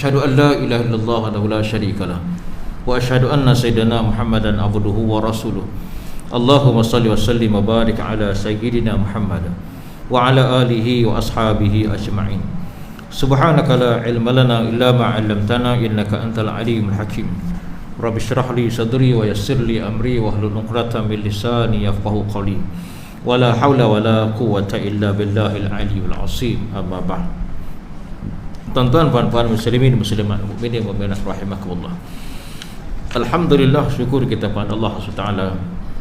Asyhadu an la ilaha illallah wahdahu la syarika lah wa asyhadu anna sayyidina Muhammadan abduhu wa rasuluh. Allahumma salli wa sallim wa barik ala sayyidina Muhammad wa ala alihi wa ashabihi ajma'in. Subhanaka la ilma lana illa ma 'allamtana innaka antal alimul hakim. Rabbi shrah li sadri wa yassir li amri wahlul 'uqdatam min lisani yafqahu qawli. Wala haula wala quwwata illa billahil aliyyil azim. Amma ba'd. Tuan-tuan puan-puan muslimin muslimat mukminin mukminat rahimakumullah. Alhamdulillah, syukur kita pada Allah SWT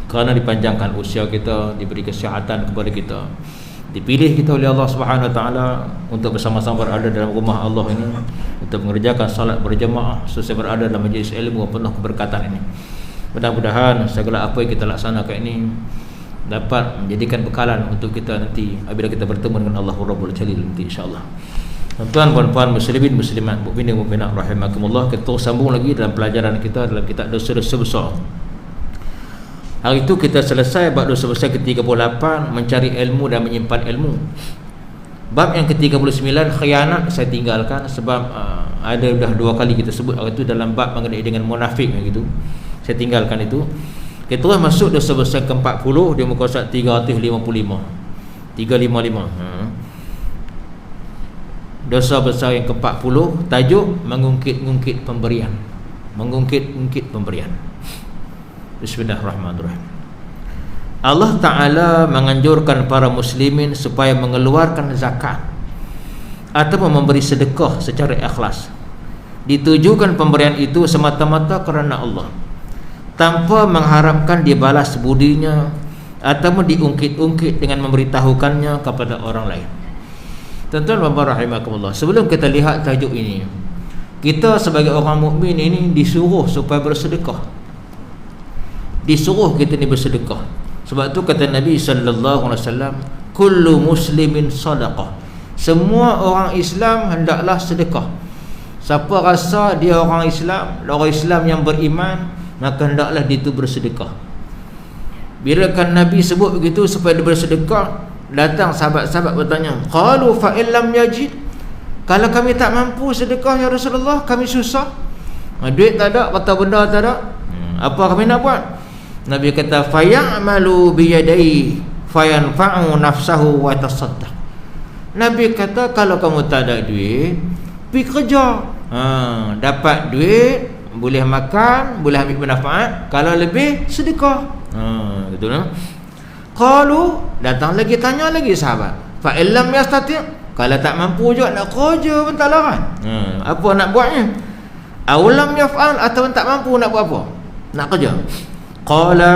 kerana dipanjangkan usia kita, diberi kesihatan kepada kita, dipilih kita oleh Allah SWT untuk bersama-sama berada dalam rumah Allah ini, untuk mengerjakan salat berjemaah, selesai berada dalam majlis ilmu penuh keberkatan ini. Mudah-mudahan segala apa yang kita laksanakan ini dapat menjadikan bekalan untuk kita nanti apabila kita bertemu dengan Allah Rabbul Jalil nanti, insya-Allah. Tuan-tuan puan-puan muslimin muslimat mukminin mukminat rahimakumullah, kita sambung lagi dalam pelajaran kita dalam kitab dosa-dosa besar. Hari itu kita selesai bab dosa besar ke-38, mencari ilmu dan menyimpan ilmu. Bab yang ke-39, khianat, saya tinggalkan sebab ada dah 2 kali kita sebut hari itu dalam bab mengenai dengan munafik gitu. Saya tinggalkan itu. Kita terus masuk dosa besar ke-40 di muka surat 355. Dosa besar yang ke-40, tajuk mengungkit-ungkit pemberian. Mengungkit-ungkit pemberian. Bismillahirrahmanirrahim. Allah Ta'ala menganjurkan para muslimin supaya mengeluarkan zakat atau memberi sedekah secara ikhlas. Ditujukan pemberian itu semata-mata kerana Allah, tanpa mengharapkan dibalas budinya atau diungkit-ungkit dengan memberitahukannya kepada orang lain. Tuan-tuan dan puan rahimakumullah, sebelum kita lihat tajuk ini, kita sebagai orang mukmin ini disuruh supaya bersedekah. Disuruh kita ni bersedekah. Sebab tu kata Nabi sallallahu alaihi wasallam, kullu muslimin sadaqah. Semua orang Islam hendaklah sedekah. Siapa rasa dia orang Islam yang beriman, maka hendaklah dia tu bersedekah. Bila kan Nabi sebut begitu supaya dia bersedekah, datang sahabat-sahabat bertanya, qalu fa illam yajid, kalau kami tak mampu sedekah ya Rasulullah, kami susah, duit tak ada, harta benda tak ada, apa kami nak buat? Nabi kata, fayamalu biyadai fayanfa'u nafsahu wa tasaddaq. Nabi kata, kalau kamu tak ada duit, pergi kerja, dapat duit, boleh makan, boleh ambil manfaat, kalau lebih sedekah. Gitu lah. Qalu, datang lagi tanya lagi sahabat, fa illam yastati', kalau tak mampu juga nak kerja pun tak larat. Apa nak buatnya? Aulam yaf'al, atau tak mampu nak buat apa? Nak kerja. Qala,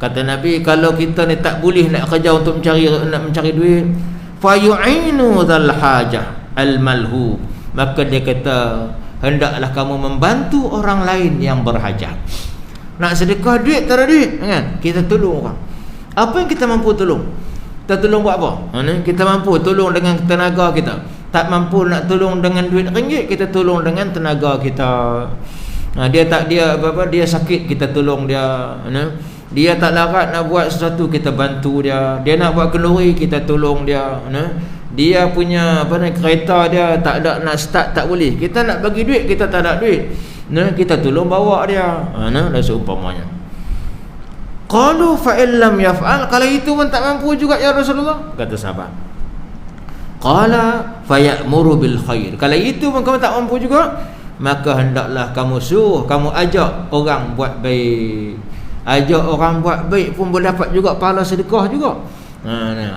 kata Nabi, kalau kita ni tak boleh nak kerja untuk mencari duit, fa yu'inu dzal hajah al malhu, maka dia kata hendaklah kamu membantu orang lain yang berhajat. Nak sedekah duit tak ada duit kan? Kita tolong orang. Apa yang kita mampu tolong? Kita tolong buat apa? Kita mampu tolong dengan tenaga kita. Tak mampu nak tolong dengan duit ringgit, kita tolong dengan tenaga kita. Dia sakit, kita tolong dia. Dia tak larat nak buat sesuatu, kita bantu dia. Dia nak buat kenduri, kita tolong dia. Dia punya kereta dia tak ada nak start, tak boleh, kita nak bagi duit, kita tak ada duit, kita tolong bawa dia. Dan seumpamanya. Qalu fa illam yaf'al, kalau itu pun tak mampu juga ya Rasulullah, kata sahabat. Qala fa ya'muru bil khair, kalau itu pun kamu tak mampu juga, maka hendaklah kamu suruh, kamu ajak orang buat baik. Ajak orang buat baik pun boleh dapat juga pahala sedekah juga.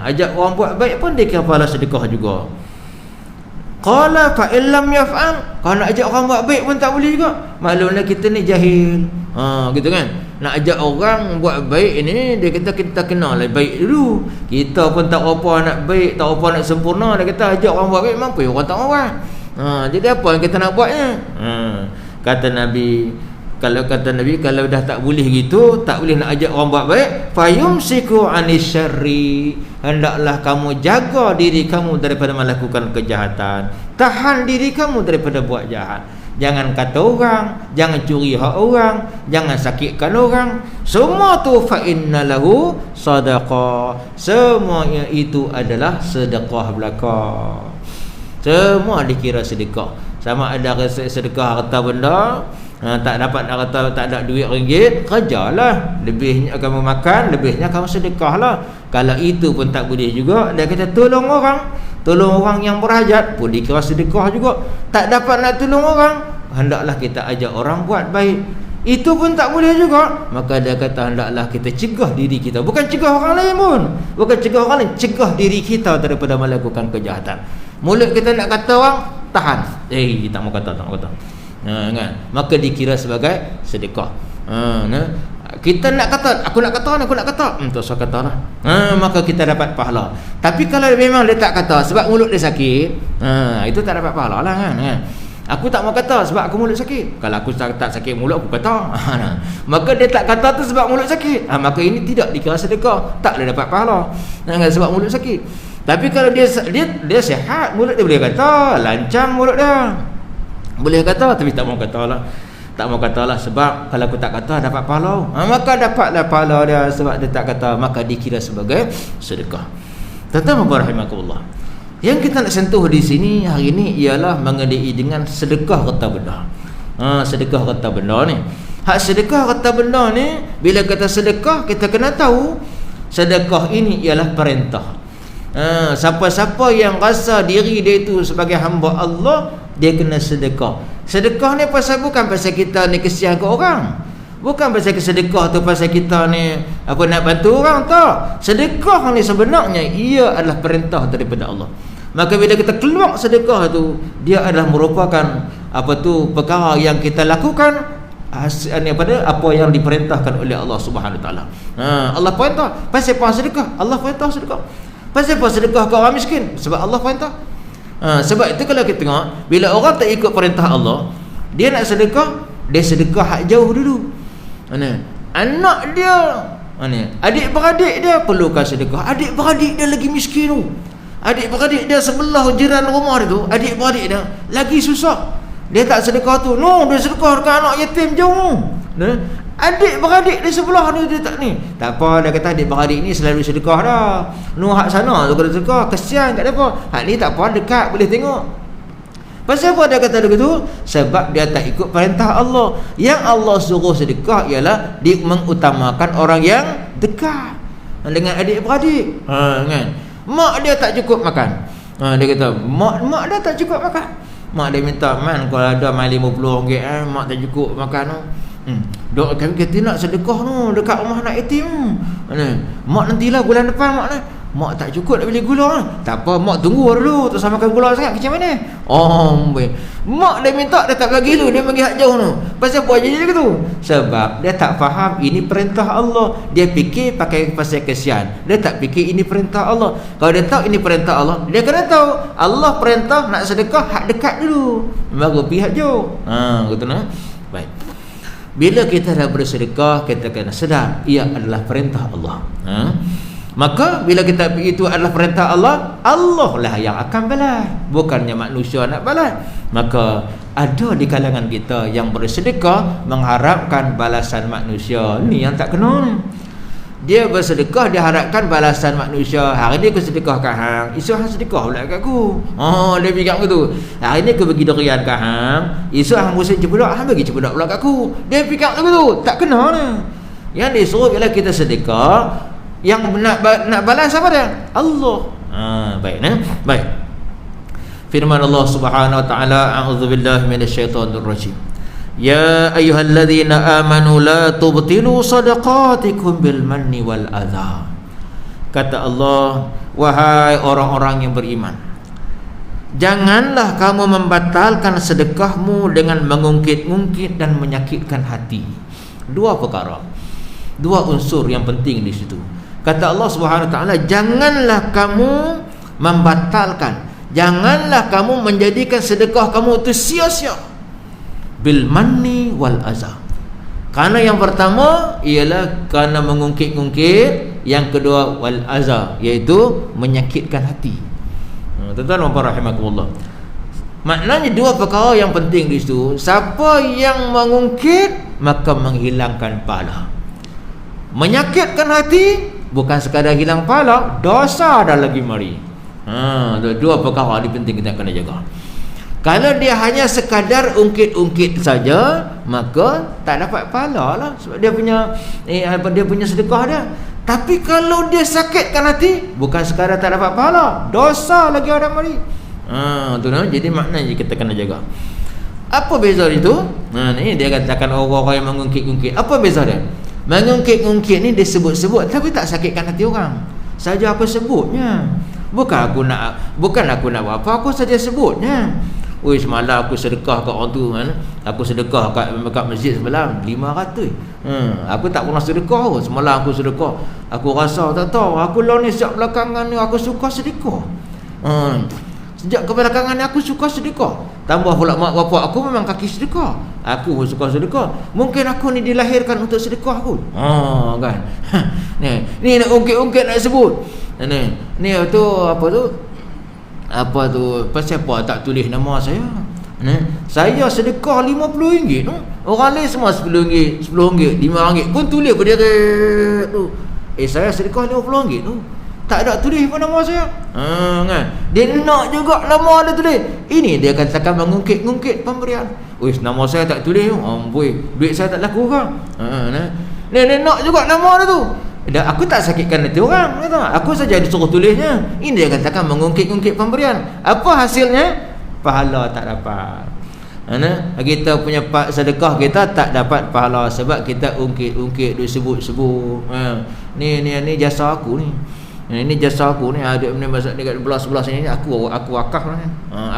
Ajak orang buat baik pun dia kira pahala sedekah juga. Qala fa illam yaf'al, kalau nak ajak orang buat baik pun tak boleh juga, maklumlah kita ni jahil. Gitu kan. Nak ajak orang buat baik ini, dia kata kita kenal lah baik dulu. Kita pun tak apa nak baik, tak apa nak sempurna, dia kata ajak orang buat baik, mampu orang tak mahu. Jadi apa yang kita nak buatnya? Kata Nabi, kalau dah tak boleh gitu, tak boleh nak ajak orang buat baik, fayumsiku anis syarri, hendaklah kamu jaga diri kamu daripada melakukan kejahatan, tahan diri kamu daripada buat jahat. Jangan kata orang, jangan curi hak orang, jangan sakitkan orang. Semua tu fa innalahu sadaqah, semuanya itu adalah sedekah belaka. Semua dikira sedekah. Sama ada sedekah harta benda, tak dapat harta, tak ada duit ringgit, kerjalah. Lebihnya kamu makan, lebihnya kamu sedekahlah. Kalau itu pun tak boleh juga, dia kata tolong orang yang berhajat pun dikira sedekah juga. Tak dapat nak tolong orang, hendaklah kita ajak orang buat baik, itu pun tak boleh juga. Maka dia kata hendaklah kita cegah diri kita, bukan cegah orang lain pun, bukan cegah orang lain, cegah diri kita daripada melakukan kejahatan. Mulut kita nak kata orang, tahan, tak mau kata, kan? Maka dikira sebagai sedekah. Kita nak kata, aku nak kata, tak usah katalah. Maka kita dapat pahala. Tapi kalau memang dia tak kata sebab mulut dia sakit, itu tak dapat pahala lah, kan? Aku tak mau kata sebab aku mulut sakit. Kalau aku tak sakit mulut, aku kata. Maka dia tak kata tu sebab mulut sakit, maka ini tidak dikira sedekah, tak boleh dapat pahala, sebab mulut sakit. Tapi kalau dia sihat, mulut dia boleh kata, lancang mulut dia, boleh kata, tapi tak mau katalah sebab kalau aku tak kata dapat pahala, maka dapatlah pahala dia sebab dia tak kata, maka dikira sebagai sedekah. Tuan-tuan rahimakumullah, yang kita nak sentuh di sini hari ini ialah mengenai dengan sedekah harta benda. Sedekah harta benda ni, hak sedekah harta benda ni, bila kata sedekah, kita kena tahu sedekah ini ialah perintah. Siapa-siapa yang rasa diri dia itu sebagai hamba Allah, dia kena sedekah. Sedekah ni bukan pasal kita ni kesian ke orang, bukan pasal sedekah tu pasal kita ni nak bantu orang, tak. Sedekah ni sebenarnya ia adalah perintah daripada Allah. Maka bila kita keluar sedekah tu, dia adalah merupakan perkara yang kita lakukan apa yang diperintahkan oleh Allah Subhanahu Wa Taala. Allah perintah pasal sedekah, Allah perintah sedekah. Pasal apa sedekah ke orang miskin? Sebab Allah perintah. Sebab itu kalau kita tengok, bila orang tak ikut perintah Allah, dia nak sedekah, dia sedekah hak jauh dulu. Anak dia, adik-beradik dia perlukan sedekah. Adik-beradik dia lagi miskin tu, adik-beradik dia sebelah jiran rumah dia tu, adik-beradik dia lagi susah, dia tak sedekah tu. Dia sedekah dekat anak yatim jauh. Adik-beradik di sebelah ni dia tak ni. Tak apa, dia kata adik-beradik ni selalu sedekah dah. Hak sana tu kalau sedekah, kesian kat depa. Hak ni tak apa, dekat boleh tengok. Pasal apa dia kata begitu? Sebab dia tak ikut perintah Allah. Yang Allah suruh sedekah ialah dia mengutamakan orang yang dekat dengan adik-beradik. Kan? Mak dia tak cukup makan. Dia kata mak dia tak cukup makan. Mak dia minta, "Man, kalau ada mai RM50, mak tak cukup makan." Dok kami kata nak sedekah tu dekat rumah anak yatim. Mak nantilah bulan depan mak tak cukup nak beli gula. Tak apa, mak tunggu dulu, tak sama makan gula sangat macam mana. Mak dia minta, dia tak bagi dulu, dia bagi hak jauh tu. Pasal apa jadi dia gitu? Sebab dia tak faham ini perintah Allah. Dia fikir pakai pasal kesian, dia tak fikir ini perintah Allah. Kalau dia tahu ini perintah Allah, dia kena tahu Allah perintah nak sedekah hak dekat dulu, baru pergi hak jauh. Gitu nah. Baik. Bila kita dah bersedekah, kita kena sedar ia adalah perintah Allah. Maka bila kita itu adalah perintah Allah, Allah lah yang akan balas, bukannya manusia nak balas. Maka ada di kalangan kita yang bersedekah mengharapkan balasan manusia. Ni yang tak kena ni. Dia bersedekah, dia harapkan balasan manusia. Hari ni aku sedekah kat hang, esok hang sedekah pula kat aku. Dia fikir begitu. Hari ni aku bagi durian kat hang, esok hang musim cepudak, hang bagi cepudak pula kat aku. Dia fikir begitu. Tak kena ni. Yang disuruh bila kita sedekah, yang nak balas apa dia? Allah. Baik nah. Baik. Firman Allah Subhanahu Wa Taala, a'udzubillahi minasyaitonir rajim. Ya ayyuhalladzina amanu la tubtilu sadaqatikum bil manni wal adha. Kata Allah, wahai orang-orang yang beriman, janganlah kamu membatalkan sedekahmu dengan mengungkit-ungkit dan menyakitkan hati. Dua perkara, dua unsur yang penting di situ. Kata Allah Subhanahu Wa Taala, janganlah kamu membatalkan, janganlah kamu menjadikan sedekah kamu itu sia-sia. Bil manni wal azab. Karena yang pertama ialah kerana mengungkit-ungkit, yang kedua wal azab, iaitu menyakitkan hati. Tuan-tuan dan rahimakumullah. Maknanya dua perkara yang penting di situ. Siapa yang mengungkit, maka menghilangkan pahala. Menyakitkan hati bukan sekadar hilang pahala, dosa dah lagi mari. Dua perkara ni penting kita kena jaga. Kalau dia hanya sekadar ungkit-ungkit saja, maka tak dapat pahala lah, sebab dia punya sedekah dia. Tapi kalau dia sakitkan hati, bukan sekadar tak dapat pahala, dosa lagi orang mari. Tu nah. Jadi maknanya kita kena jaga. Apa beza itu? Ni dia katakan orang-orang yang mengungkit-ungkit. Apa beza dia? Mengungkit-ungkit ni dia sebut-sebut tapi tak sakitkan hati orang. Saja aku sebutnya. Bukan aku nak buat apa, aku saja sebutnya. Oi, semalam aku sedekah kat orang tu kan. Aku sedekah kat masjid semalam 500. Aku tak pernah sedekah pun. Semalam aku sedekah. Aku rasa tak tahu, aku ni sejak belakangan ni aku suka sedekah. Sejak kebelakangan ni aku suka sedekah. Tambah pula mak bapak aku memang kaki sedekah. Aku pun suka sedekah. Mungkin aku ni dilahirkan untuk sedekah kot. Kan. Ni nak ungkit-ungkit nak sebut. Ni tu apa tu pasal apa tak tulis nama saya. Saya sedekah RM50 tu. Orang lain semua RM10, RM10, RM5 pun tulis berderet tu. Saya sedekah RM50 tu. Tak ada tulis pun nama saya. Kan. Dia nak juga nama dia tulis. Ini dia katakan mengungkit-ungkit pemberian. Nama saya tak tulis. Amboi, duit saya tak laku kan. Dia nak juga nama dia tu. Aku tak sakitkan hati orang, kata. Aku saja disuruh tulisnya. Ini dia katakan mengungkit-ungkit pemberian. Apa hasilnya? Pahala tak dapat. Kita punya sedekah kita tak dapat pahala sebab kita ungkit-ungkit, disebut-sebut. Ni jasa aku ni. Ini jasa aku ni. Ada ni masa dekat belah-sebelah sini aku wakaf lah.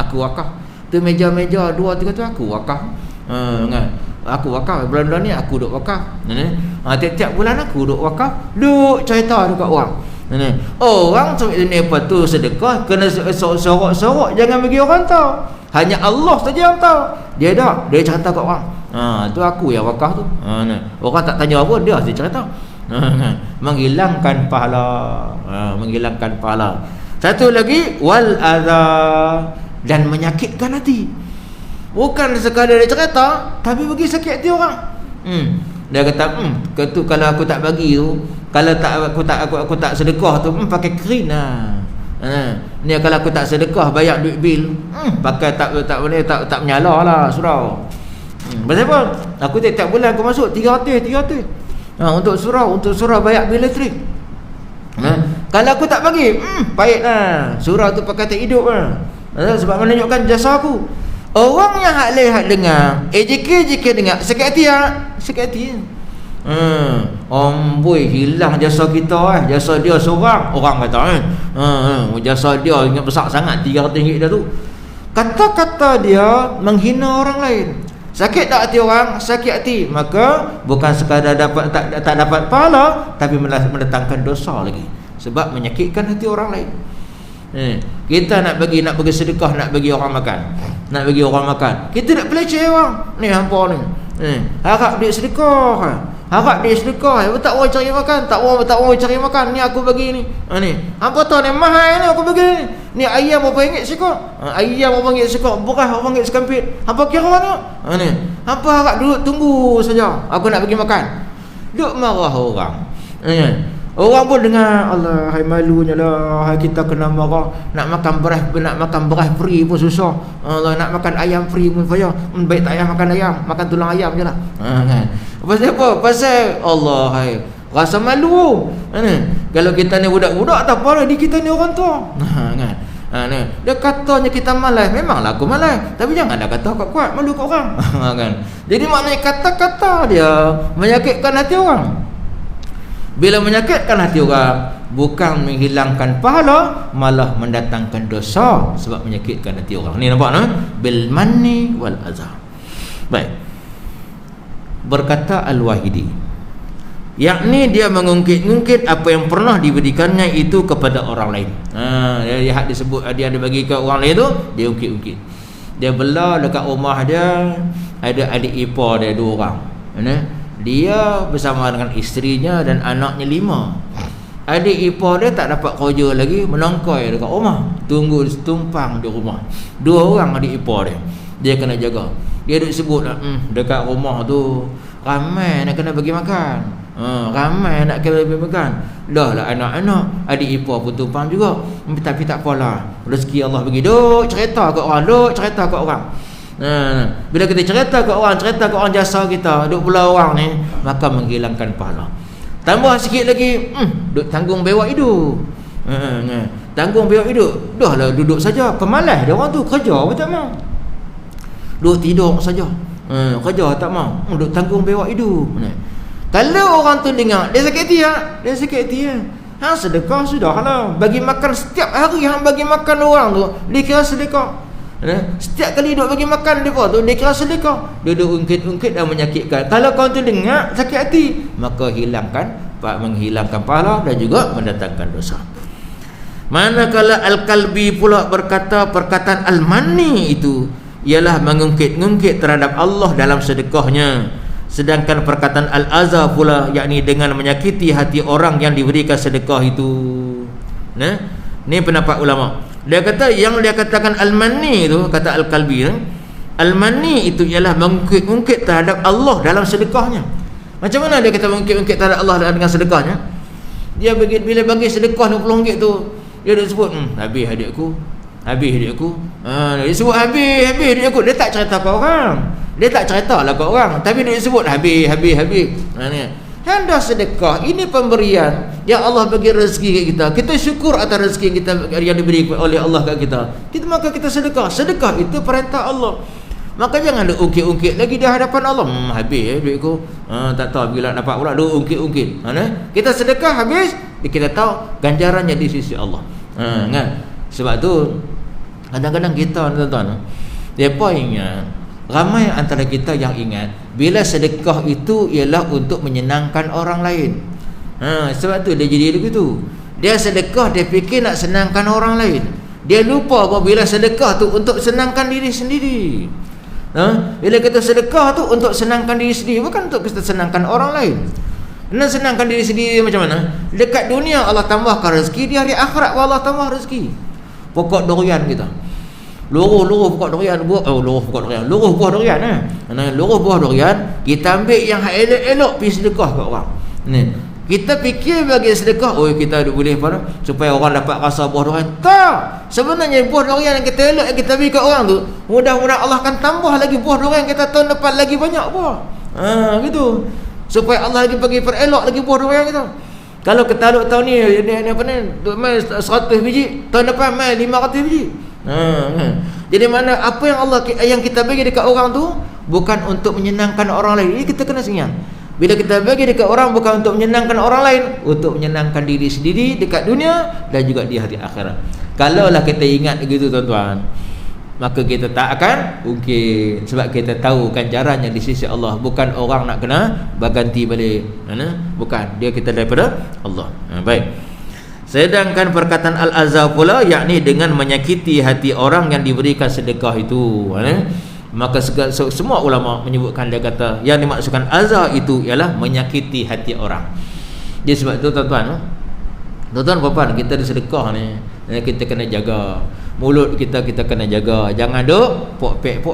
Aku wakaf. Tu meja-meja 2-3 tu aku wakaf. Kan? Aku wakaf bulan-bulan ni aku duk wakaf. Tiap-tiap bulan aku duk wakaf, duk cerita dekat orang. Orang sampai ni apa tu sedekah kena sorok-sorok, jangan bagi orang tahu. Hanya Allah saja yang tahu. Dia cerita kat orang. Tu aku yang wakaf tu. Orang tak tanya apa, dia cerita. Menghilangkan pahala. Satu lagi wal adha, dan menyakitkan hati. Bukan sekadar dia cerita tapi bagi sakit hati orang. Dia kata kalau aku tak bagi tu, kalau aku tak sedekah tu pakai krin lah. Ni kalau aku tak sedekah bayar duit bil, pakai tak menyala lah surau. Pasal apa? Aku tiap bulan aku masuk 300 untuk surau bayar bil elektrik. Kalau aku tak bagi, baiklah surau tu pakai tak hidup lah. Sebab menunjukkan jasa aku. Orang yang hak dengar AJK dengar sakit hati. Amboi, hilang jasa kita jasa dia seorang orang kata jasa dia ingat besar sangat RM300 dah tu. Kata-kata dia menghina orang lain. Sakit tak hati orang? Sakit hati. Maka bukan sekadar tak dapat pahala, tapi mendatangkan dosa lagi sebab menyakitkan hati orang lain. Kita nak bagi sedekah, nak bagi orang makan, kita nak peleceh orang ni, hampa ni harap dia sedekah, tak mau cari makan, tak mau cari makan, ni aku bagi ni hampa tahu ni mahal ni aku bagi ni ayam berapa ringgit sekor, beras berapa ringgit sekampit, hampa kira mana ni, hampa harap duduk tunggu saja aku nak bagi makan, duk marah orang. Orang pun dengar, Allah, hai malunya lah, hai kita kena marah. Nak makan beras free pun susah. Allah, nak makan ayam free pun payah. Baik tak payah makan ayam, makan tulang ayam je lah. Pasal apa? Pasal Allah, hai, rasa malu. Kalau kita ni budak-budak tak apa, di kita ni orang tua. Dia katanya kita malas, memanglah aku malas, tapi janganlah kata kuat-kuat, malu kat orang. Jadi maknanya kata-kata dia menyakitkan hati orang. Bila menyakitkan hati orang, bukan menghilangkan pahala, malah mendatangkan dosa sebab menyakitkan hati orang. Ni nampak bil manni wal azab. Baik. Berkata Al-Wahidi, yakni dia mengungkit-ungkit apa yang pernah diberikannya itu kepada orang lain. Dia disebut dia ada bagi ke orang lain tu, dia ungkit-ungkit. Dia bela dekat rumah dia ada adik ipar dia 2 orang. Dia bersama dengan isterinya dan anaknya 5. Adik ipar dia tak dapat kerja lagi, menongkoi dekat rumah, tunggu tumpang di rumah. 2 orang adik ipar dia kena jaga. Dia duk sebut dekat rumah tu ramai nak kena bagi makan, ramai nak kena bagi makan. Dah lah anak-anak, adik ipar pun tumpang juga. Tapi tak apalah, rezeki Allah bagi. Duk cerita kat orang, duk cerita kat orang. Bila kita cerita kat orang jasa kita, duk pula orang ni, maka menghilangkan pahala. Tambah sikit lagi, duk tanggung bewak hidup. Tanggung bewak hidup. Dah lah duduk saja, pemalas dia orang tu, kerja pun tak mau. Duk tidur saja. Kerja tak mau. Duk tanggung bewak hidup. Kalau orang tu dengar, dia sakit hati tak? Dia sakit hati ya. Sedekah sudahlah. Bagi makan setiap hari, hang bagi makan orang tu, dia kira sedekah. Setiap kali duk bagi makan depa tu, dia kira sedekah. Dia duk ungkit-ungkit dan menyakitkan. Kalau kau tu dengar sakit hati, maka menghilangkan pahala dan juga mendatangkan dosa. Manakala Al-Kalbi pula berkata perkataan Al-Manni itu ialah mengungkit-ungkit terhadap Allah dalam sedekahnya. Sedangkan perkataan Al-Azza pula, yakni dengan menyakiti hati orang yang diberikan sedekah itu. Ni pendapat ulama. Dia kata yang dia katakan Al-Manni itu, kata Al-Kalbi, Al-Manni itu ialah mengungkit-ungkit terhadap Allah dalam sedekahnya. Macam mana dia kata mengungkit-ungkit terhadap Allah dengan sedekahnya? Dia bila bagi sedekah RM20 tu, dia dah sebut habis hadiahku. Dia sebut habis hadiahku. Dia tak cerita ke orang. Dia tak cerita lah ke orang, tapi dia sebut habis. Yang dah sedekah, ini pemberian yang Allah bagi rezeki kat kita. Kita syukur atas rezeki kita yang diberi oleh Allah kat kita. Maka kita sedekah. Sedekah itu perintah Allah. Maka jangan ada ungkit-ungkit lagi di hadapan Allah. Habis duitku. Tak tahu bila dapat pula duk ungkit-ungkit. Kita sedekah habis, kita tahu ganjarannya di sisi Allah. Kan? Sebab tu kadang-kadang kita tuan-tuan, depa ingat, ramai antara kita yang ingat bila sedekah itu ialah untuk menyenangkan orang lain. Sebab tu dia jadi begitu. Dia sedekah, dia fikir nak senangkan orang lain. Dia lupa bahawa bila sedekah tu untuk senangkan diri sendiri. Bila kita sedekah tu untuk senangkan diri sendiri, bukan untuk kita senangkan orang lain. Nak senangkan diri sendiri macam mana? Dekat dunia Allah tambahkan rezeki, di hari akhirat Allah tambah rezeki. Pokok durian kita, luruh pokok durian, luruh buah durian. Luruh buah durian kita ambil yang elok-elok pergi sedekah kat orang. Kita fikir bagi sedekah, kita boleh apa supaya orang dapat rasa buah durian. Tak, sebenarnya buah durian yang kita elok yang kita bagi kat orang tu, mudah-mudahan Allah akan tambah lagi buah durian kita tahun depan lagi banyak buah. Gitu, supaya Allah lagi bagi perelok lagi buah durian kita. Kalau kita tahun ni apa ni, mai 100 biji, tahun depan mai 500 biji. Jadi mana apa yang kita bagi dekat orang tu bukan untuk menyenangkan orang lain. Ini kita kena ingat. Bila kita bagi dekat orang bukan untuk menyenangkan orang lain, untuk menyenangkan diri sendiri dekat dunia dan juga di hari akhirat. Kalaulah kita ingat begitu tuan-tuan, maka kita tak akan ungkit, sebab kita tahu ganjarannya di sisi Allah. Bukan orang nak kena berganti balik. Bukan, dia kita daripada Allah. Baik. Sedangkan perkataan Al-Azza pula, yakni dengan menyakiti hati orang yang diberikan sedekah itu. Maka semua ulama menyebutkan, dia kata yang dimaksudkan azza itu ialah menyakiti hati orang. Jadi sebab itu tuan-tuan, puan-puan, kita di sedekah ni kita kena jaga mulut kita kena jaga. Jangan duk pok-pek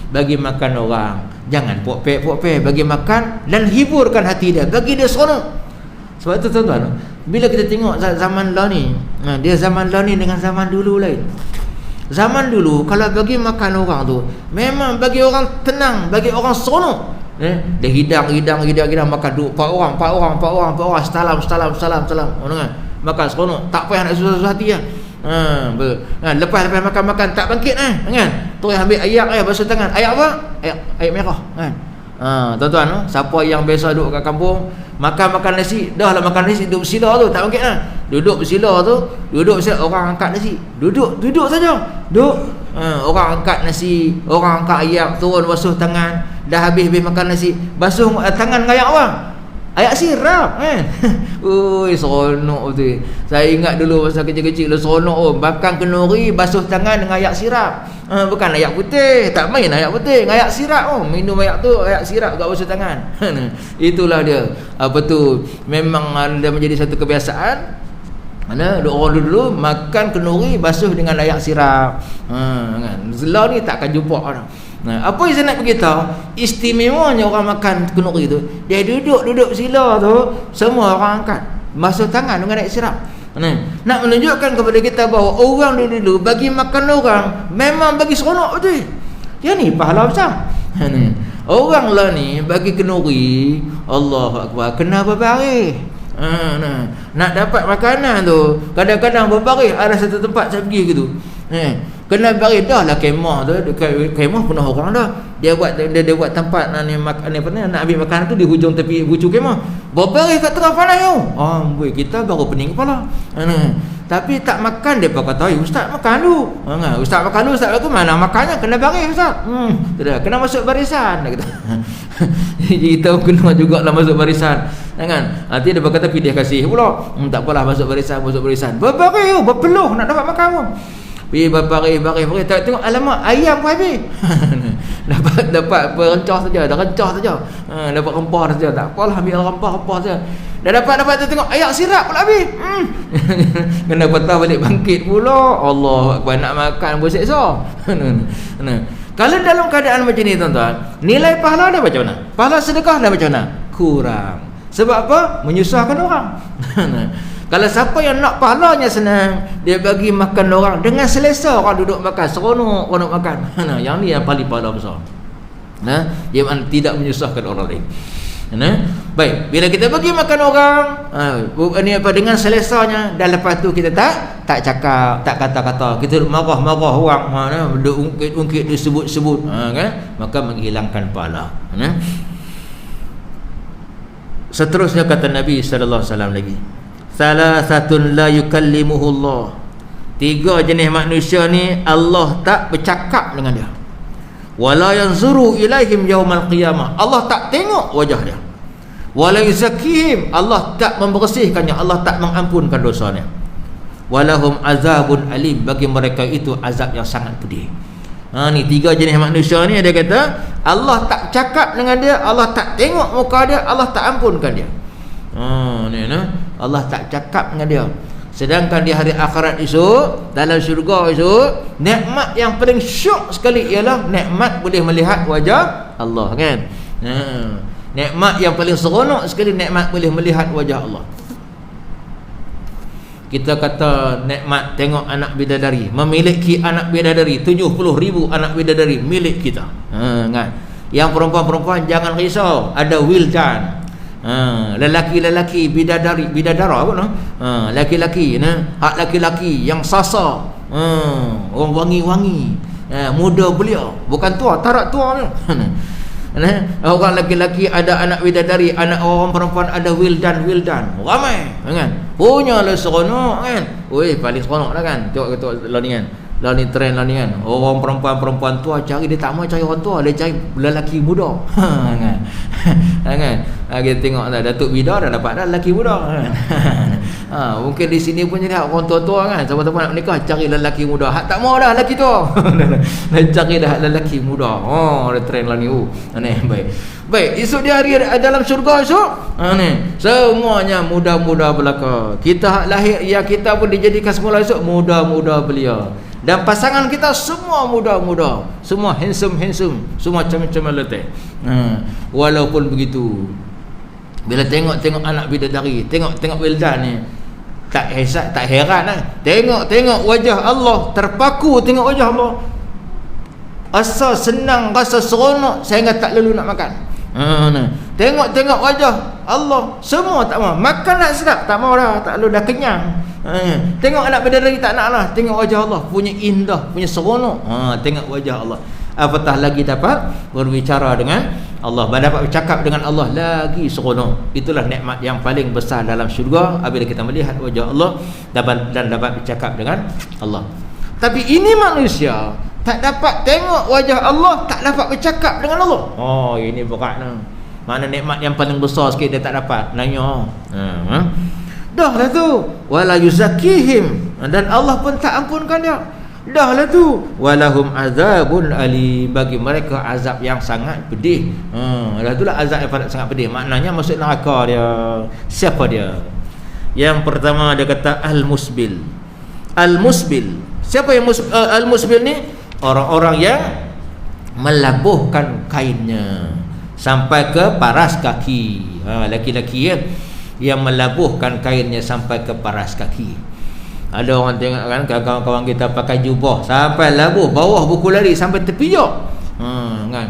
bagi makan orang. Jangan pok-pek bagi makan dan hiburkan hati dia, bagi dia seronok. Sebab itu tuan-tuan, bila kita tengok zaman lah ni, dia zaman lah ni dengan zaman dulu lain. Zaman dulu kalau bagi makan orang tu memang bagi orang tenang, bagi orang seronok. Dia hidang makan duk 4 orang, salam. Makan seronok, tak payah nak susah hati lah. Lepas makan tak bangkit kan. Terus ambil air basuh tangan. Air apa? Air merah kan. Tuan-tuan, siapa yang biasa duduk kat kampung makan nasi, dah lah makan nasi duduk bersila tu tak bangkit duduk bersila tu, orang angkat nasi, duduk saja. Orang angkat nasi, orang angkat air, turun basuh tangan. Dah habis makan nasi, basuh tangan dengan air apa? Air sirap kan. Seronok betul. Saya ingat dulu masa kecil-kecil seronok makan kenduri basuh tangan dengan air sirap. Bukan air putih, tak main air putih, dengan air sirap. Minum air tu, air sirap kat basuh tangan. Itulah dia. Apa tu? Memang ada menjadi satu kebiasaan. Mana orang dulu makan kenduri basuh dengan air sirap. Kan. Selau ni takkan jumpa orang. Apa yang saya nak beritahu, istimewanya orang makan kenduri tu, dia duduk sila tu, semua orang angkat. basuh tangan dengan air sirap. Nak menunjukkan kepada kita bahawa orang dulu bagi makan orang memang bagi seronok betul. Dia ni pahala besar. Orang lah ni bagi kenuri, Allahu Akbar, kena berbaris. Nak dapat makanan tu kadang-kadang berbaris. Ada satu tempat saya pergi gitu, kena baris dah lah kemah tu, kemah penuh orang dah. Dia buat tempat nak ambil makanan tu di hujung tepi bucu kemah. Berbaris kat tengah panas tu. Kita baru pening kepala. Tapi tak makan, dia pun kata, ustaz makan dulu. Ustaz makan dulu, ustaz aku mana makannya, kena baris ustaz. Kena masuk barisan dia kata. Jadi kita kena jugalah masuk barisan. Kan? Nanti dia berkata pilih kasih pula. Tak apalah, masuk barisan. Berbaris, berpeluh nak dapat makan pun. Pergi baris. Tengok alamak, ayam pun habis. dapat rencah saja, dapat rempah saja. Tak apalah, ambil rempah saja. Dah dapat tengok air sirap pula habis. Kena patah balik bangkit pula. Allah Akbar, nak makan berseksa. Kalau dalam keadaan macam ni tuan-tuan, nilai pahala dah macam mana? Pahala sedekah dah macam mana? Kurang. Sebab apa? Menyusahkan orang. Kalau siapa yang nak pahalanya senang, dia bagi makan orang dengan selesa, orang duduk makan seronok, orang makan. Yang ni yang paling pahala besar. Dia tidak menyusahkan orang lain. Baik, bila kita bagi makan orang, ini apa, dengan selesanya, dan lepas tu kita tak cakap, tak kata-kata, kita marah-marah orang, duduk ungkit disebut-sebut, kan? Maka menghilangkan pahala. Seterusnya kata Nabi sallallahu alaihi wasallam lagi, salasatun la yukallimuhullah. 3 jenis manusia ni Allah tak bercakap dengan dia. Wala yanzuru ilaihim yaumal qiyamah. Allah tak tengok wajah dia. Wala yuzakkihim. Allah tak membersihkannya, Allah tak mengampunkan dosanya. Walahum azabun alim. Bagi mereka itu azab yang sangat pedih. Ni 3 jenis manusia ni, dia kata Allah tak cakap dengan dia, Allah tak tengok muka dia, Allah tak ampunkan dia. Allah tak cakap dengan dia. Sedangkan di hari akhirat esok, dalam syurga esok, nikmat yang paling syok sekali ialah nikmat boleh melihat wajah Allah, kan? Nikmat yang paling seronok sekali, nikmat boleh melihat wajah Allah. Kita kata nikmat tengok anak bidadari, memiliki anak bidadari 70,000 anak bidadari milik kita. Kan? Yang perempuan-perempuan jangan risau, ada wildan. Lelaki-lelaki bidadara apa laki-laki hak laki-laki yang sasa, orang wangi-wangi, muda belia, bukan tua, tarak tua. Orang laki-laki ada anak bidadari, anak orang perempuan ada wildan ramai, kan? Punya lah seronok, kan? Paling seronok lah, kan? Tengok lah ni, kan? Lah ni trend lah ni, kan? Orang perempuan tua cari, dia tak mau cari orang tua, dia cari lelaki muda. Kan? Kan? Kita tengok dah, Datuk Bida dah dapat dah lelaki muda, kan? Mungkin di sini pun jadi orang tua-tua, kan? Siapa-siapa nak menikah cari lelaki muda. Hak tak mau dah lelaki tua. Dah cari dah lelaki muda. Ada trend lah ni. Baik, esok di hari dalam syurga esok, semuanya muda-muda belaka. Kita hak lahir, ya kita pun dijadikan semula esok muda-muda belia. Dan pasangan kita semua muda-muda, semua handsome, semua comel-comel letih. Walaupun begitu, bila tengok anak bidadari, tengok wildan ni, tak heran lah. Tengok wajah Allah, terpaku tengok wajah Allah, rasa senang, rasa seronok sehingga tak lalu nak makan. Tengok wajah Allah, semua tak mau makan, nak sedap tak mau dah, tak lalu dah kenyang. Tengok anak bidadari tak nak lah, tengok wajah Allah, punya indah, punya seronok. Tengok wajah Allah, apatah lagi dapat berbicara dengan Allah, dapat bercakap dengan Allah, lagi seronok. Itulah nikmat yang paling besar dalam syurga, apabila kita melihat wajah Allah dan dapat bercakap dengan Allah. Tapi ini manusia tak dapat tengok wajah Allah, tak dapat bercakap dengan Allah. Ini berat lah. Mana nikmat yang paling besar sikit dia tak dapat. Nanya. Dah lah tu. Wala yuzakkihim. Dan Allah pun tak ampunkan dia. Dah lah tu. Walahum azabun alim. Bagi mereka azab yang sangat pedih. Dah tu lah azab yang sangat pedih. Maknanya masuk neraka dia. Siapa dia? Yang pertama dia kata al-musbil. Al-musbil. Siapa yang al-musbil ni? Orang-orang yang melabuhkan kainnya sampai ke paras kaki. Laki-laki, ya. yang melabuhkan kainnya sampai ke paras kaki. Ada orang tengok kan, kawan-kawan kita pakai jubah sampai labuh, bawah buku lari sampai tepi jok. Kan.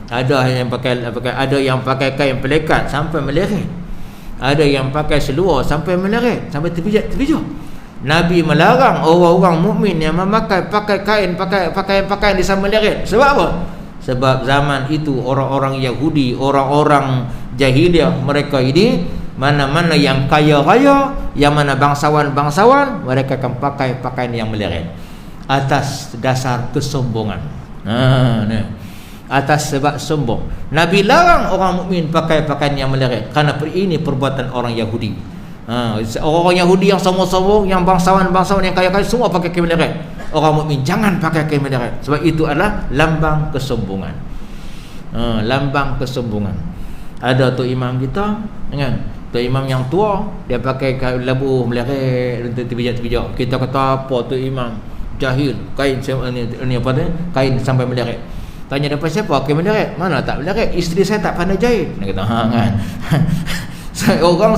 Ada yang pakai ada yang pakai kain pelekat sampai meleret. Ada yang pakai seluar sampai meleret, sampai tepi jok. Nabi melarang orang-orang mukmin yang memakai kain pakaian di sama meleret. Sebab apa? Sebab zaman itu orang-orang Yahudi, orang-orang jahiliah, mereka ini mana-mana yang kaya-kaya, yang mana bangsawan-bangsawan, mereka akan pakai pakaian yang meleret atas dasar kesombongan. Atas sebab sombong. Nabi larang orang mukmin pakai pakaian yang meleret kerana ini perbuatan orang Yahudi. Orang Yahudi yang sombong-sombong, yang bangsawan-bangsawan yang kaya-kaya, semua pakai kain meleret. Orang mukmin jangan pakai kain meleret, sebab itu adalah lambang kesombongan. Lambang kesombongan. Ada tu imam kita, kan? Tu imam yang tua, dia pakai kain labuh meleret untuk tepi-tepi. Kita kata apa tu imam? Jahil. Kain ni apa tu? Kain sampai meleret. Tanya dapat siapa kain meleret? Mana tak meleret? Isteri saya tak pandai jahit. Dia kata kan. Orang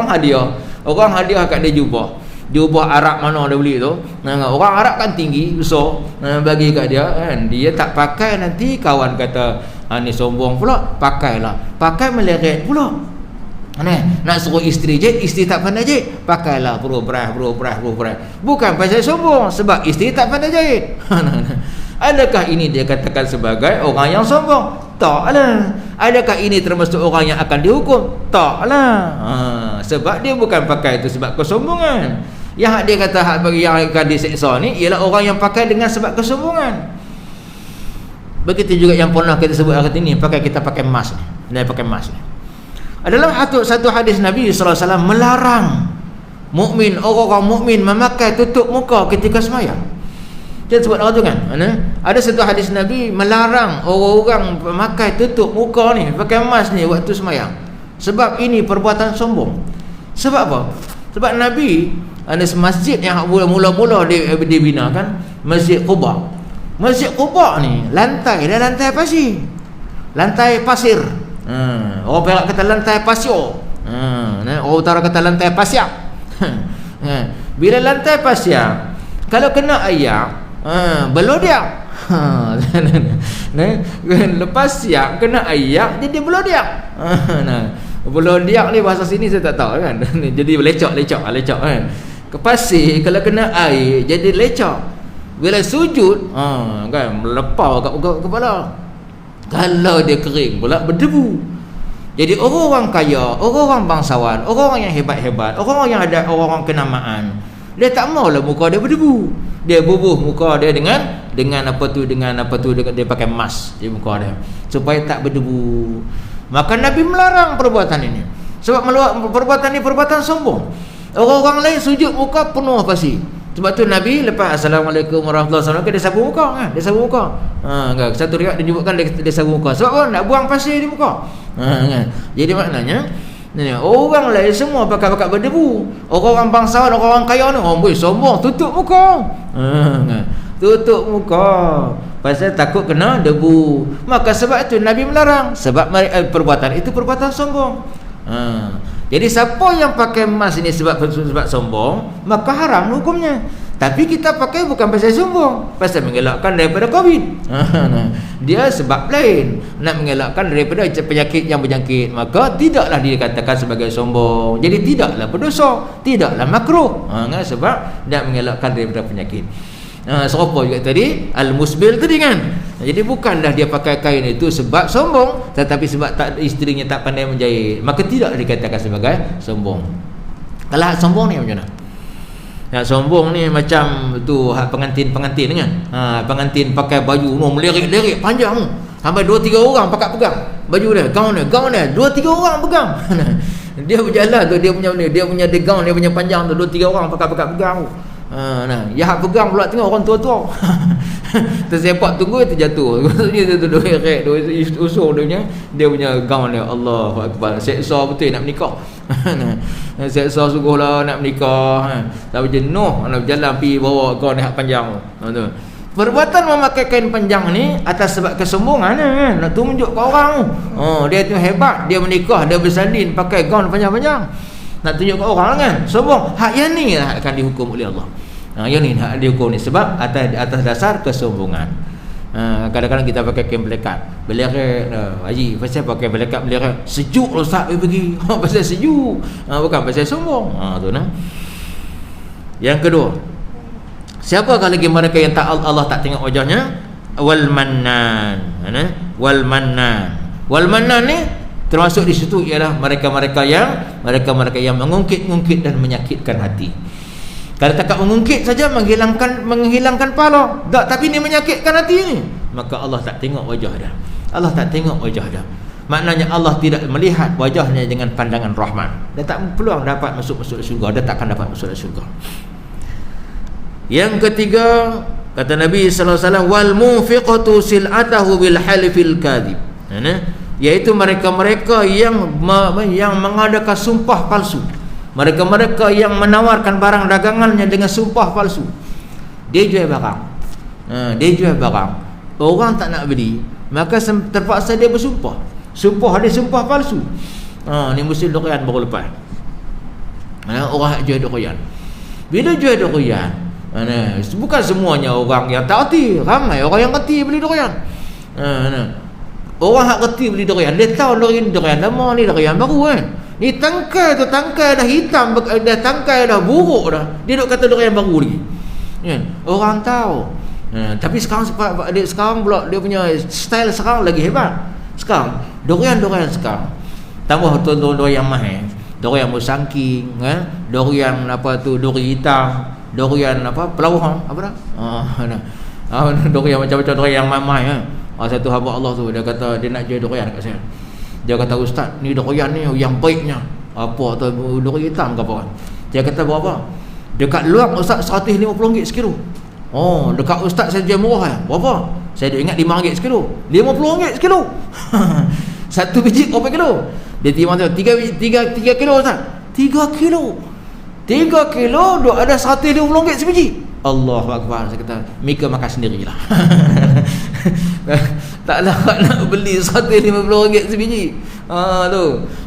hadiah kat dia jubah Arab mana dia beli tu. Orang Arab kan tinggi besar, bagi kat dia kan. Dia tak pakai, nanti kawan kata ni sombong pula. Pakailah, pakai meleret pula. Nak suruh isteri jahit, isteri tak pandai jahit, pakailah berubah. Bukan pasal sombong, sebab isteri tak pandai jahit. Adakah ini dia katakan sebagai orang yang sombong? Taklah. Adakah ini termasuk orang yang akan dihukum? Taklah. Sebab dia bukan pakai itu sebab kesombongan. Yang dia kata hak bagi yang akan diseksa ni ialah orang yang pakai dengan sebab kesombongan. Begitu juga yang pernah kita sebut hari ini, kita pakai mask ni. Dia pakai mask ni. Dalam satu hadis Nabi SAW melarang mukmin, orang-orang mukmin memakai tutup muka ketika sembahyang. Dia sebut orang tu kan, ada satu hadis Nabi melarang orang-orang memakai tutup muka ni, pakai mask ni waktu sembahyang. Sebab ini perbuatan sombong. Sebab apa? Sebab Nabi ada masjid yang mula-mula dibinakan, Masjid Quba. Masjid Quba ni lantai pasir. Lantai pasir. Orang Perak kata lantai pasir. Orang Utara kata lantai pasir. Bila lantai pasir, kalau kena air, belodiak. Lepas siap kena air, jadi belodiak. Belodiak ni bahasa sini saya tak tahu kan. Jadi lecok kan. Ke pasir kalau kena air jadi lecok. Bila sujud kan melepau kat kepala. Kalau dia kering pula berdebu. Jadi orang-orang kaya, orang-orang bangsawan, orang-orang yang hebat-hebat, orang-orang yang ada orang-orang kenamaan, dia tak maulah muka dia berdebu. Dia bubuh muka dia dengan apa tu dia pakai mask di muka dia supaya tak berdebu. Maka Nabi melarang perbuatan ini. Sebab perbuatan ini perbuatan sombong. Orang-orang lain sujud muka penuh pasir. Sebab tu Nabi lepas Assalamualaikum warahmatullahi wabarakatuh dia sapu muka kan. Dia sapu muka. Kan satu riwayat dia nyebutkan dia sapu muka. Sebab apa? Nak buang pasir di muka. Kan. Jadi maknanya orang lain semua pakai berdebu. Orang-orang bangsawan, orang-orang kaya ni, boleh sombong, tutup muka. Tutup muka pasal takut kena debu. Maka sebab itu Nabi melarang. Sebab perbuatan itu perbuatan sombong. Jadi siapa yang pakai mask ini sebab sombong, maka haram hukumnya. Tapi kita pakai bukan pasal sombong, pasal mengelakkan daripada COVID. Dia sebab lain, nak mengelakkan daripada penyakit yang berjangkit, maka tidaklah dikatakan sebagai sombong. Jadi tidaklah berdosa, tidaklah makruh. Sebab nak mengelakkan daripada penyakit. Serupa juga tadi al-musbil tadi kan. Jadi bukanlah dia pakai kain itu sebab sombong, tetapi sebab isterinya tak pandai menjahit, maka tidak dikatakan sebagai sombong. Kalau sombong ni macam mana? Yang sombong ni macam tu pengantin kan. Pengantin pakai baju melirik-lirik panjang sampai 2-3 orang pegang baju dia, gaun dia 2-3 orang pegang. Dia berjalan tu dia punya gaun dia punya panjang tu 2-3 orang pegang. Yang pegang pula tengok orang tua-tua. Tersepak tunggu terjatuh. Dia tu rek usung dia punya gaun dia. Allahu akbar. Seksa betul nak menikah. Seksa sungguhlah nak menikah. Tapi jenuh nak berjalan pergi bawa gaun dia panjang tu. Perbuatan memakai kain panjang ni atas sebab kesombongan kan, nak tunjuk ke orang. Dia tu hebat, dia menikah, dia bersalin pakai gaun panjang-panjang. nak tunjuk ke orang kan, sombong. Hak yang ni lah akan dihukum oleh Allah. Yang ni hak dihukum ni sebab atas dasar kesombongan. Kadang-kadang kita pakai kain pelekat, beleret, haji pasal pakai pelekat beleret, sejuk ustaz pergi pasal sejuk, bukan pasal sombong. Tu nah. Yang kedua, siapakah lagi mereka yang tak Allah tak tengok wajahnya? Wal mannan. Wal mannan ni termasuk di situ ialah mereka-mereka yang mengungkit-ungkit dan menyakitkan hati. Kalau tak mengungkit saja menghilangkan pahala, tak, tapi ni menyakitkan hati ni, maka Allah tak tengok wajah dia. Allah tak tengok wajah dia. Maknanya Allah tidak melihat wajahnya dengan pandangan rahman. Dia tak peluang dapat masuk syurga, dia takkan dapat masuk syurga. Yang ketiga, kata Nabi sallallahu alaihi wasallam, wal munfiqatu sil'atahu bil halifil kadhib. Iaitu mereka-mereka yang mengadakan sumpah palsu. Mereka-mereka yang menawarkan barang dagangannya dengan sumpah palsu. Dia jual barang, dia jual barang, orang tak nak beli, maka terpaksa dia bersumpah. Sumpah dia sumpah palsu. Ni musim durian baru lepas, orang jual durian. Bila jual durian, bukan semuanya orang yang tak erti, ramai orang yang erti beli durian. Orang hak erti beli durian, dia tahu durian lama ni, durian baru kan. Ni tangkai dah hitam, dah tangkai dah buruk dah, dia duk kata durian baru lagi. Orang tahu. Tapi sekarang pula dia punya style sekarang lagi hebat. Sekarang durian sekarang tambah durian mahal, durian musangking, durian apa tu, duri hitam, durian apa pelawang apa dah, durian macam-macam durian yang mahal. Satu hamba Allah tu, dia kata dia nak jual durian kat saya. Dia kata, ustaz, ni durian ni yang baiknya apa tu, durian hitam ke apa kan? Dia kata berapa? Dekat luar ustaz RM150 sekilo. Dekat ustaz saya jual murah kan? Berapa? Saya ingat RM5 sekilo. RM50 sekilo. Satu biji berapa kilo? Dia timbang tu 3 kilo ustaz. 3 kilo. 3 kilo duk ada RM150 sebiji. Allahu akbar. Saya kata, Mika makan sendirilah. Tak nak beli RM150 sebiji. Tu.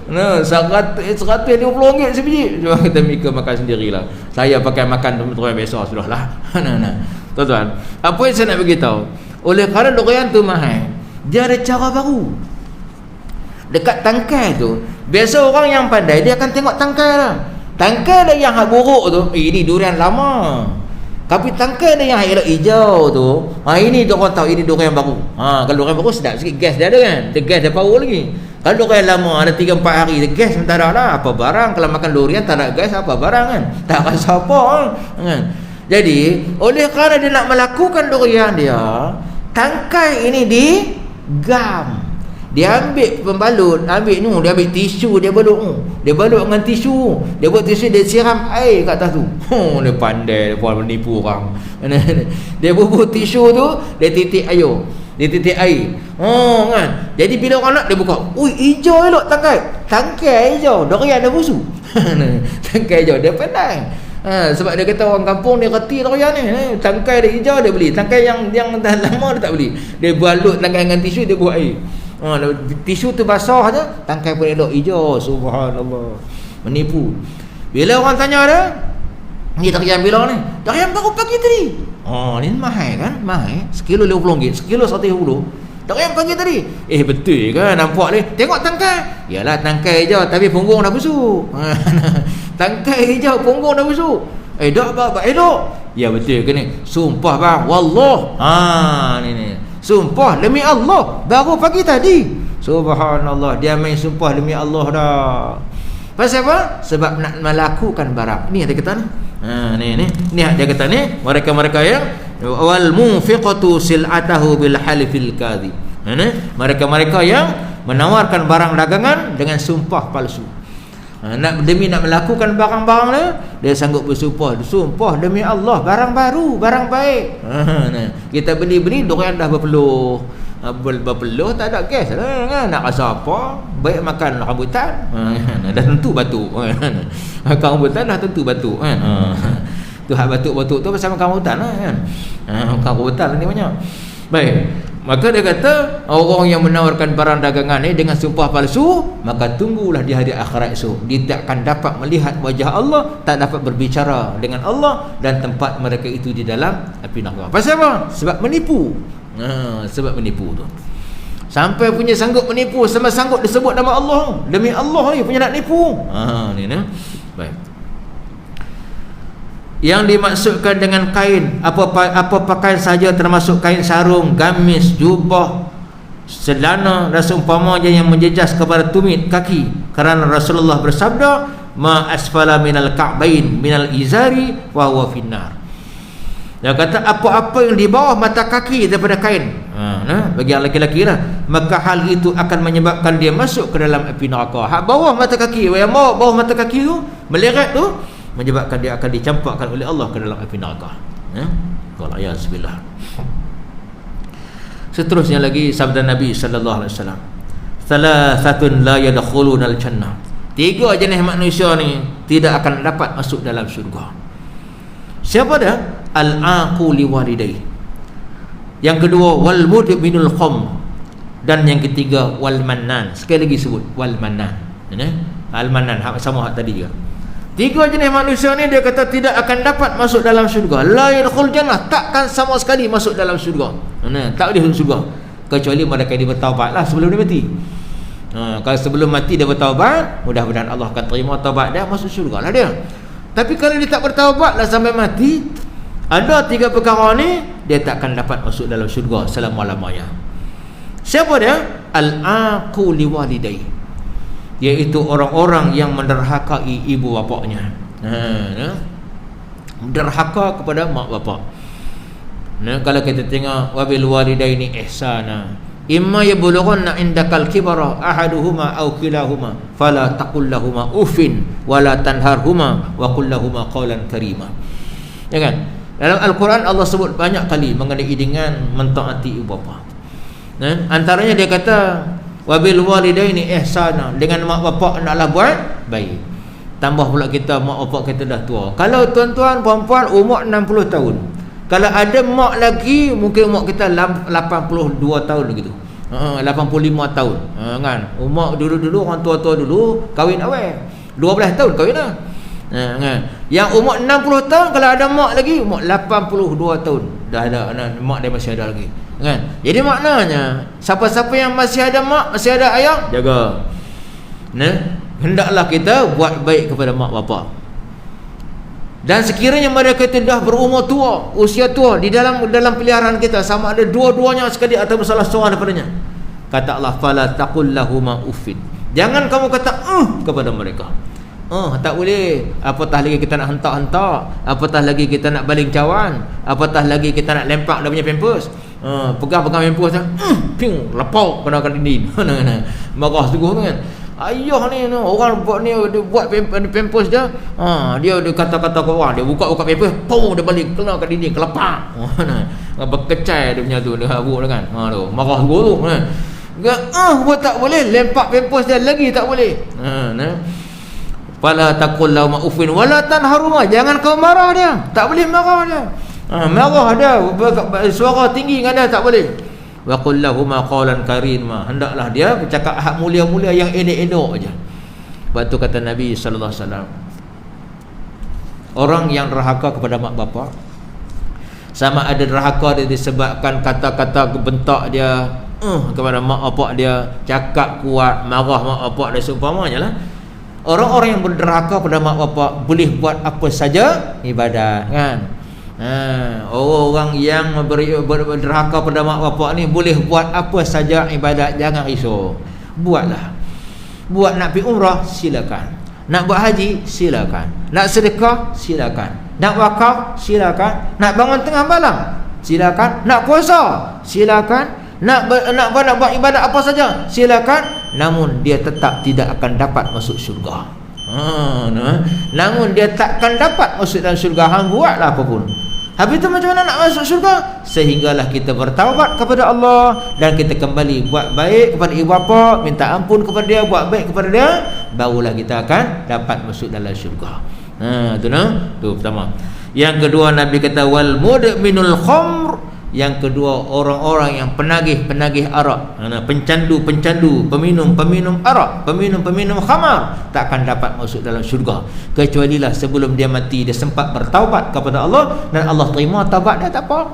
RM150 sebiji. Cuma kita Mika makan sendirilah. Saya pakai makan durian biasa sudahlah. Tuan-tuan, apa yang saya nak beritahu? Oleh kerana durian tu mahal, dia ada cara baru. Dekat tangkai tu, biasa orang yang pandai dia akan tengok tangkai lah. Tangkai dia yang hak buruk tu, ini durian lama. Tapi tangkai dia yang hijau tu, ini dia orang tahu ini durian baru. Kalau durian baru sedap sikit, gas dia ada kan, dia gas dia power lagi. Kalau durian lama ada 3-4 hari, dia gas tak ada lah. Apa barang kalau makan durian tak ada gas, apa barang kan, tak rasa apa kan. Jadi oleh kerana dia nak melakukan durian dia, tangkai ini digam. Dia ambil pembalut, dia ambil tisu, dia balut dengan tisu. Dia buat tisu, dia siram air kat atas tu. Dia pandai, dia buat menipu orang. Dia buat tisu tu, dia titik air. Kan. Jadi bila orang nak, dia buka. Ui, hijau elok tangkai hijau, durian dah busuk. Tangkai hijau, dia pandai. Sebab dia kata orang kampung dia reti durian ni. Tangkai dia hijau dia beli, tangkai yang dah lama dia tak beli. Dia balut tangkai dengan tisu, dia buat air. Tisu tu basah je, tangkai pun elok hijau. Subhanallah, menipu. Bila orang tanya dia, ni durian bila ni? Durian baru pagi tadi. Ni mahal kan? Mahal. Sekilo RM50, sekilo RM150. Durian pagi tadi. Betul kan, nampak ni. Tengok tangkai. Yalah tangkai hijau tapi punggung dah busuk. Tangkai hijau, punggung dah busuk. Dak bab elok. Ya betul ke ni? Sumpah bang, wallah. Ni. Sumpah demi Allah, baru pagi tadi. Subhanallah, dia main sumpah demi Allah dah. Pasal apa? Sebab nak melakukan barang. Ni dia kata ni. Ni dia kata ni, mereka-mereka yang wal munfiqatu sil'atahu bil halifil kadhib. Mereka-mereka yang menawarkan barang dagangan dengan sumpah palsu. Demi nak melakukan barang-barang dia sanggup bersumpah demi Allah, barang baru, barang baik. Kita beli durian dah berpeluh tak ada gas kan, nak rasa apa, baik makan rambutan. Dah tentu batuk kan. Makan rambutan dah tentu batuk kan. Tu hak batuk-batuk tu pasal makan rambutan kan. Makan rambutan ni banyak. Baik, Maka dia kata, orang yang menawarkan barang dagangan ni dengan sumpah palsu, maka tunggulah di hari akhirat esok. Dia tak akan dapat melihat wajah Allah, tak dapat berbicara dengan Allah, dan tempat mereka itu di dalam api neraka. Pasal apa? Sebab menipu. Sebab menipu tu. Sampai punya sanggup menipu, sama sanggup disebut nama Allah. Demi Allah ni punya nak nipu. Ni nah. Baik. Yang dimaksudkan dengan kain, apa pakaian saja, termasuk kain sarung, gamis, jubah, selana dan seumpamanya yang menjejas kepada tumit kaki, kerana Rasulullah bersabda, ma asfala minal ka'bain minal izari wa huwa finnar. Dia kata apa-apa yang di bawah mata kaki daripada kain, bagi yang lelaki-lelaki lah, maka hal itu akan menyebabkan dia masuk ke dalam api neraka. Hak bawah mata kaki, yang bawah mata kaki tu meleret tu, menyebabkan dia akan dicampakkan oleh Allah ke dalam api neraka. Wal'iyazbillah. Seterusnya lagi sabda Nabi sallallahu alaihi wasallam, "Thalathatun la yadkhulunal jannah." 3 jenis manusia ni tidak akan dapat masuk dalam syurga. Siapa dia? Al-aqu liwalidayhi. Yang kedua, wal mudminul kham. Dan yang ketiga, wal mannan. Sekali lagi sebut wal mannan. Al-mannan sama hak tadi juga. 3 jenis manusia ni dia kata tidak akan dapat masuk dalam syurga. La yadkhul jannah, takkan sama sekali masuk dalam syurga. Tak boleh masuk syurga kecuali mereka dia bertaubatlah sebelum dia mati. Kalau sebelum mati dia bertaubat, mudah-mudahan Allah akan terima taubat dia, masuk syurga lah dia. Tapi kalau dia tak bertaubatlah sampai mati, ada 3 perkara ni, dia takkan dapat masuk dalam syurga selama-lamanya. Siapa dia? Al-aqu liwalidayhi, iaitu orang-orang yang menderhakai ibu bapaknya. Derhaka kepada mak bapak. Kalau kita tengok wabil walidaini ihsana, imma yablughanna indakal kibara ahaduhuma aw kilahuma fala taqul lahumu uffin wala tanharhuma wa qul lahumu qawlan karima. Ya kan? Dalam Al-Quran Allah sebut banyak kali mengenai dengan mentaati ibu bapa. Antaranya dia kata wabil walidaini ihsana, dengan mak bapak hendaklah buat baik. Tambah pula kita mak bapak kita dah tua. Kalau tuan-tuan puan-puan umur 60 tahun, kalau ada mak lagi, mungkin mak kita 82 tahun begitu. 85 tahun. Kan? Umur dulu-dulu orang tua-tua dulu kahwin awal. 12 tahun kahwin lah. Kan? Yang umur 60 tahun kalau ada mak lagi, umur 82 tahun dah ada mak dia masih ada lagi. Kan? Jadi maknanya siapa-siapa yang masih ada mak, masih ada ayah, jaga. Hendaklah kita buat baik kepada mak bapak. Dan sekiranya mereka dah berumur tua, usia tua, di dalam peliharaan kita, sama ada dua-duanya sekali atau salah seorang daripadanya, kata Allah, fala taqul lahuma uffin, jangan kamu kata kepada mereka. Tak boleh. Apatah lagi kita nak hentak-hentak, apatah lagi kita nak baling cawan, apatah lagi kita nak lempak dia punya pampers. Pegang pampers tu, ping, lepau kena dinding. Marah sungguh tu kan. Ayah ni orang buat ni, dia buat pampers dia, dia kata-kata ke orang, dia buka pampers, pum, dia balik kena kat dinding, kelepak. Berkecai dia punya tu, dia habuk kan. Tu marah sungguh tu kan. Buat tak boleh, lempak pampers dia lagi tak boleh. Fala taqul lahum uffin wala tanharuma, jangan kau marah dia, tak boleh marah dia. Marah dia, suara tinggi dengan dia tak boleh. Wa qul lahum qawlan karima, hendaklah dia bercakap hak mulia-mulia yang elok-elok aja. Sebab tu kata Nabi sallallahu alaihi wasallam, orang yang derhaka kepada mak bapak, sama ada derhaka dia disebabkan kata-kata bentak dia kepada mak bapak dia, cakap kuat, marah mak bapak dia seumpamanya lah. Orang-orang yang berderhaka pada mak bapak boleh buat apa saja ibadat, kan? Orang yang berderhaka pada mak bapak ni boleh buat apa saja ibadat, jangan risau. Buatlah. Buat nak pergi umrah, silakan. Nak buat haji, silakan. Nak sedekah, silakan. Nak wakaf, silakan. Nak bangun tengah malam, silakan. Nak puasa, silakan. Nak buat ibadat apa saja, silakan. Namun dia tetap tidak akan dapat masuk syurga. Namun dia takkan dapat masuk dalam syurga. Hang buatlah apa pun. Habis itu macam mana nak masuk syurga? Sehinggalah kita bertaubat kepada Allah dan kita kembali buat baik kepada ibu bapa, minta ampun kepada dia, buat baik kepada dia, barulah kita akan dapat masuk dalam syurga. Tu pertama. Yang kedua Nabi kata wal mudminul khamr, Yang kedua, orang-orang yang penagih-penagih arak, pencandu-pencandu, peminum-peminum arak, peminum-peminum khamar, tak akan dapat masuk dalam syurga kecuali lah sebelum dia mati dia sempat bertaubat kepada Allah dan Allah terima taubat dia, tak apa.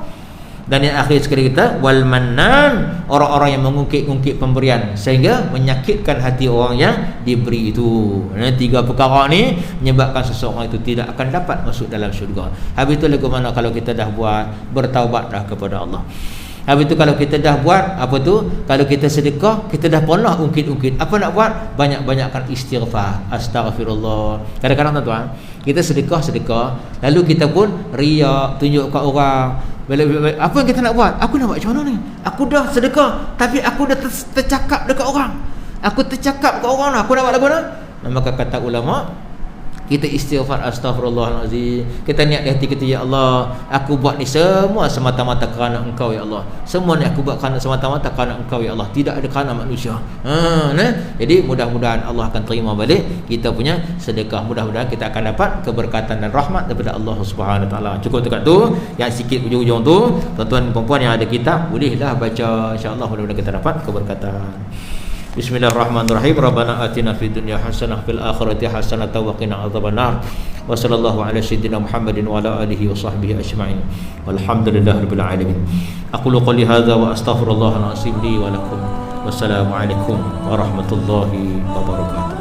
Dan yang akhir sekali kita, wal mannan, orang-orang yang mengungkit-ungkit pemberian sehingga menyakitkan hati orang yang diberi itu. Tiga perkara ni menyebabkan seseorang itu tidak akan dapat masuk dalam syurga. Habis itu lagu mana kalau kita dah buat, bertaubat dah kepada Allah. Habis itu kalau kita dah buat apa tu, kalau kita sedekah, kita dah pernah ungkit-ungkit, apa nak buat? Banyak-banyakkan istighfar, astaghfirullah. Kadang-kadang tuan-tuan, kita sedekah lalu kita pun riak, tunjuk kat orang. Apa yang kita nak buat? Aku nak buat macam mana ni? Aku dah sedekah tapi aku dah tercakap dekat orang. Aku tercakap kat orang lah, aku nak buat lagu mana? Maka kata ulama, kita istighfar astaghfirullahalazim. Kita niat di hati kita, ya Allah, aku buat ni semua semata-mata kerana Engkau ya Allah. Semua ni aku buat kerana semata-mata kerana Engkau ya Allah, tidak ada kerana manusia. Jadi mudah-mudahan Allah akan terima balik kita punya sedekah. Mudah-mudahan kita akan dapat keberkatan dan rahmat daripada Allah Subhanahu Wa Taala. Cukup dekat tu, yang sikit ujung-ujung tu, tuan-tuan dan puan-puan yang ada kitab, bolehlah baca, insya-Allah mudah-mudahan kita dapat keberkatan. Bismillahirrahmanirrahim. Rabbana atina fid dunya hasanah fil akhirati hasanah wa qina adzabannar. Wa sallallahu ala sayyidina Muhammadin wa ala alihi wa sahbihi ajma'in. Walhamdulillahirabbil alamin. Aqulu qouli hadza wa astaghfirullahal azim li wa lakum. Wassalamu alaikum warahmatullahi wabarakatuh.